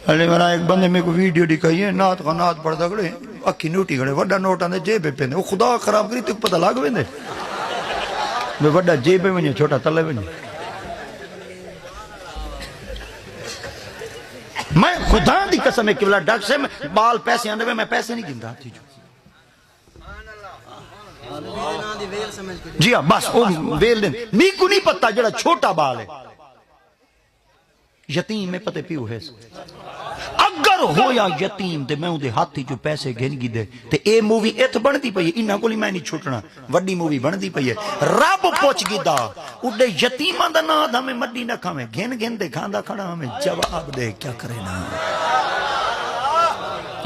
ارے میرا ایک بندے میں کو ویڈیو دکھائی ہے نات کا نات پڑھتا کھڑے اکھی نوٹی کھڑے وڈا نوٹ آندے جیب پہ پیندے وہ خدا خراب کری تک پتہ لگ ویندے میں وڈا جیب پہ ونجے چھوٹا تلے ونجے میں خدا دی قسم ہے کہ بلا ڈاکٹر سے بال پیسے آندے میں پیسے نہیں گندا تھی جو جی ہاں بس وہ ویل دیں می کو نہیں پتا جڑا چھوٹا بال ہے یتیم میں پتے پیو ہے اگر ہویا یتیم تے میں اندے ہاتھی جو پیسے گھن گی دے تے اے مووی ایتھ بندی پئی ہے انہاں کولی میں نہیں چھوٹنا وڈی مووی بندی پئی ہے رب پوچھ گی دا اڈے یتیماں دا نا دا میں مڈی نہ کھاویں گھن گھن دے کھاندا کھڑا ہمیں جواب دے کیا کرے نا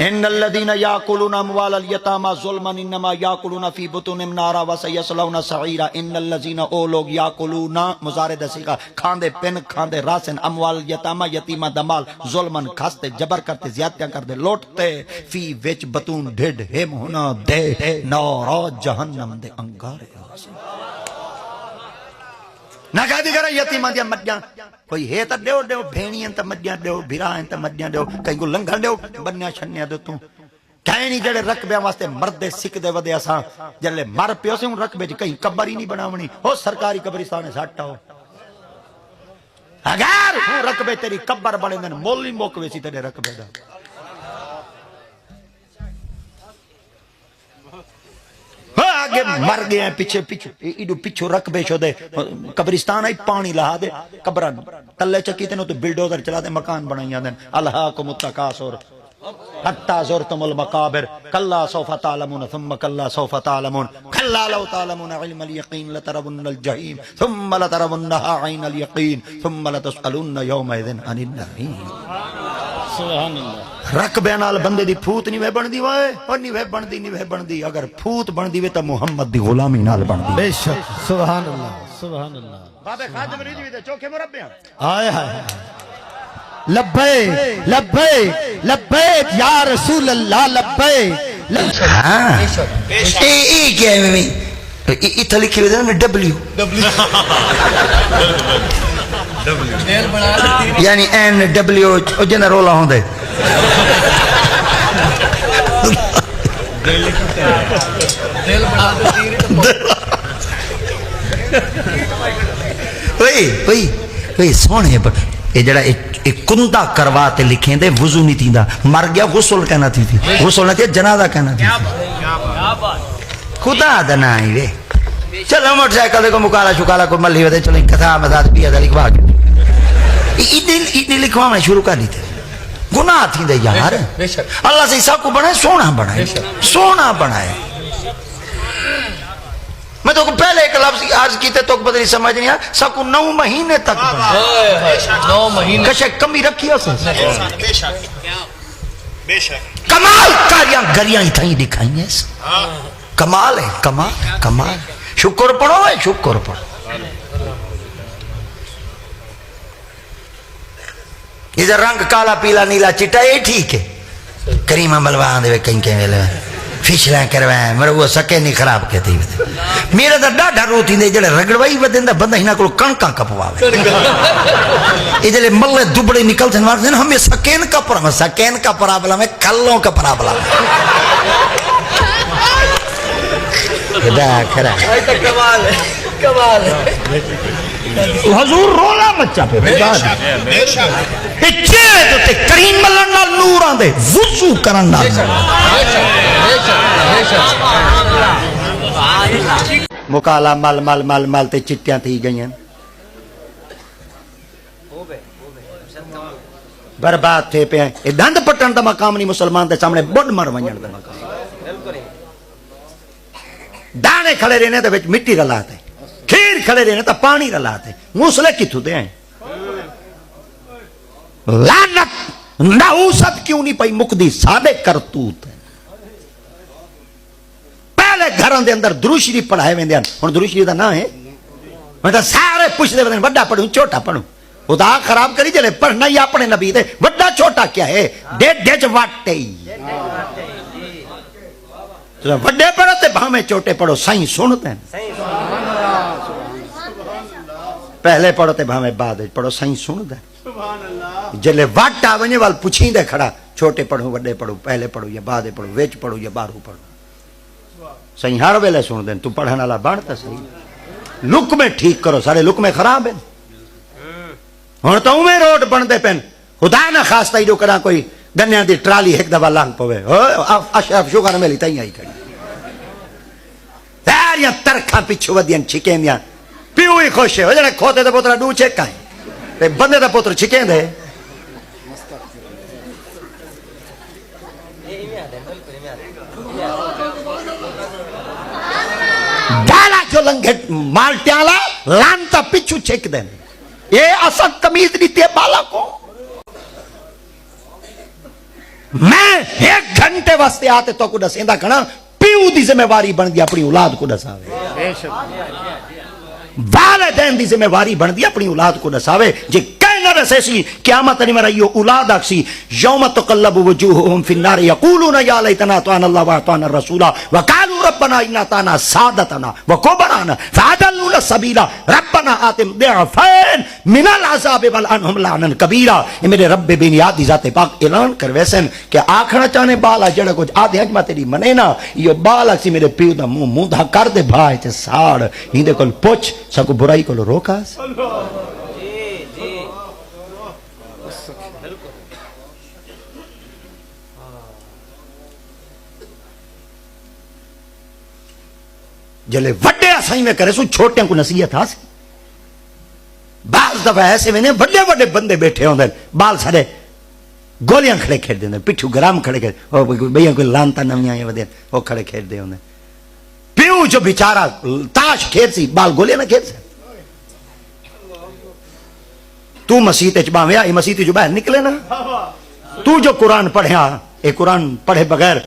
ان الذين ياكلون اموال اليتامى ظلما انما ياكلون في بطونهم نارا وسيصلون سعيرا ان الذين او لوگ ياكلون مضارع دسیگا کھاندے پن کھاندے راسن اموال اليتامى یتیماں دا مال ظلمن کھاستے جبر کرتے زیادتیاں کرتے لوٹتے فی وچ بطون ڈھڈ ہم ہونا دے نارا جہنم دے انگارے نہ کہہ دی کرا یتیماں دیا مڈیاں کوئی ہے تا دیو دیو بھینی ہیں تا مڈیاں دیو بھیرا ہیں تا مڈیاں دیو کہیں کو لنگا دیو بنیا چھنیا دو توں کہیں نہیں جڑے رقبیاں واسطے مردے سکھ دے ودے اساں جلے مر پیو سے ان رقبے جی کہیں قبر ہی نہیں بناونی ہو سرکاری قبرستان ساٹا ہو اگر وہ رقبے تیری قبر بڑے دن مولی موکوے سی تیرے رقبے دا آگے مر گئے ہیں پیچھے ایڈو پیچھو رقبے شو دے قبرستان آئی پانی لہا دے قبران تلے چکی تینو تو بلڈوزر چلا دے مکان بنائیاں دیں الہاکم التکاثر حتی زرتم المقابر کلا سوف تعلمون ثم کلا سوف تعلمون کلا لو تعلمون علم الیقین لترون الجحیم ثم لترونها عین الیقین ثم لتسألون یومئذ عن النعیم سبحان اللہ رقبے نال بندے دی پھوت نہیں وے بندی وے اور نہیں وے بندی اگر پھوت بندی وے تا محمد دی غلامی نال بندی بے شک سبحان اللہ سبحان اللہ بابے خادم ریجوی دے چوکے مربیاں آئے ہائے لبیک لبیک لبیک یا رسول اللہ لبیک ہاں اے کیا ہے میں اتھا لکھی ہوئے نا ڈبلیو یعنی این ڈبلیو جنہ رولا ہوں دے وہی سونے یہ جڑا ایک کندہ کرواتے لکھیں دے وضو نہیں تھی دا مر گیا غسل کہنا تھی غسل نہ تھی جنازہ کہنا تھی خدا دنا ہی وے چلو موٹر سائیکل دے کو مکالا شکالا کو ملی ہوتے چلو کتھا مزاد پیا دا لکھوا کے اتنی لکھوا میں شروع کر لی تھے گناہ تھی دے یار اللہ سے عیسیٰ کو بنائے سونا بنائے میں تو پہلے ایک لفظ عرض کیتے تو بدلی سمجھ نہیں آیا سب کو 9 مہینے تک بنائے 9 مہینے کشے کمی رکھی ہو سے کمال کاریاں گریاں ہی تھائیں دکھائیں ہیں کمال ہے کمال شکر پڑھو ہے شکر پڑھو ادھر رنگ کالا پیلا نیلا چٹا یہ ٹھیک ہے کریمہ ملوان دے کہیں کہیں ویلے فیشلیں کروائیں میرے وہ سکے نہیں خراب کہتے ہیں میرے دا ڈاڑھا روتی دے جڑے رگڑوائی بدن دا بندہ ہینا کو کنکاں کپواوے یہ جلے ملے دبڑے نکلتے ہیں ہمیں سکین کا پرابلم ہے کلوں کا پرابلم ہے خدا کھرا کمال ہے حضور رولا مچا پہ چہرے تو تے کریم ملن نال نور آندے وضو کرن نال مکالا مال تے چٹیاں تھی گئی ہیں برباد تھے پہ ہیں یہ دند پٹن دا مقام نہیں مسلمان دے سامنے بڑ مر ونجن دا مقام دانے کھڑے رہنے تے وچ مٹی رلاتے کھیر کھڑے رہنے تے پانی رلاتے موسلے کتھوں دے ہیں لعنت نحوست کیوں نہیں پئی مقدی سادے کرتوت پہلے گھروں دے اندر درود شریف پڑھائے ویندے ہیں ہن درود شریف دا نام ہے میں تے سارے پوچھدے ویندے بڑا پڑھوں چھوٹا پڑھوں خدا خراب کری جلے پڑھنا ہی اپنے نبی دے بڑا چھوٹا کیا ہے ڈیڈ واٹے بڑے پڑھو تے بھامے چھوٹے پڑھو سائیں سنتے ہیں پہلے پڑھو تے بھامے بعد پڑھو سائیں سنتے ہیں جلے وٹ آ ونجے وال پوچھیں دے کھڑا چھوٹے پڑھو وڈے پڑھو پہلے پڑھو یا بعد پڑھو وچ پڑھو یا باہروں پڑھو صحیح ہر ویلے سن دین تو پڑھن والا بنتا صحیح لک میں ٹھیک کرو سارے لک میں خراب ہیں ہن تو میں روڈ بندے پن خدا نہ خاصتا ایڈو کرا کوئی گنیاں دی ٹرالی ایک دفعہ لنگ پوے اشرف شوگر میلی تائیں آئی کھڑی ساریاں ترکھاں پچھو ودیاں چھکیں دیاں پیو ہی خوش ہے وہ جڑے کھوتے دے پوترا ڈو چیک کائیں تے بندے دا پوتر چھکیں دے ڈالا جو لنگے مالٹیالا لانتا پچھو چھک دیں یہ اصل تمیز دیتی ہے بالا کو میں ایک گھنٹے واسطے آتے تو کو دسیندہ کھنا پیو دی ذمہ واری بن دی اپنی اولاد کو دساوے والدین دی ذمہ واری بن دی اپنی اولاد کو دساوے جی کہنا رسے سی قیامت نہیں مرا یہ اولاد اکسی یوم تقلب وجوہم فی النار یقولون یا لیتنا اطعنا اللہ واطعنا الرسول وقالوا ربنا انا اطعنا سادتنا وکبرانا فاضلونا السبیل ربنا آتهم ضعفین من العذاب والعنہم لعنا کبیرا یہ میرے رب بنیادی ذات پاک اعلان کر ویسن کہ آکھنا چاہنے بالا جڑا کچھ آدھے حجمہ تیری منے نا یہ بالا سی میرے پیو دا منہ دھا کر دے بھائی تے ساڑ ہندے کل پوچھ سکو برائی کو روکا جلے وڈے اسائیں میں کرے سو چھوٹیاں کو نصیحت ہاں سی بعض دفعہ ایسے میں نے وڈے وڈے بندے بیٹھے ہوندے بال سارے گولیاں کھڑے کھیڑ دے پٹھو گرام کھڑے کھڑے بھئیاں کوئی لانتا نمیاں یہ ودے وہ کھڑے کھیڑ دے ہوندے پیو جو بیچارہ تاش کھیڑ سی بال گولیاں نہ کھیڑ سی تو مسیح تے چباں ویا یہ مسیح تے جو باہر نکلے نا تو جو قرآن پڑھیا اے قرآن پڑھے بغیر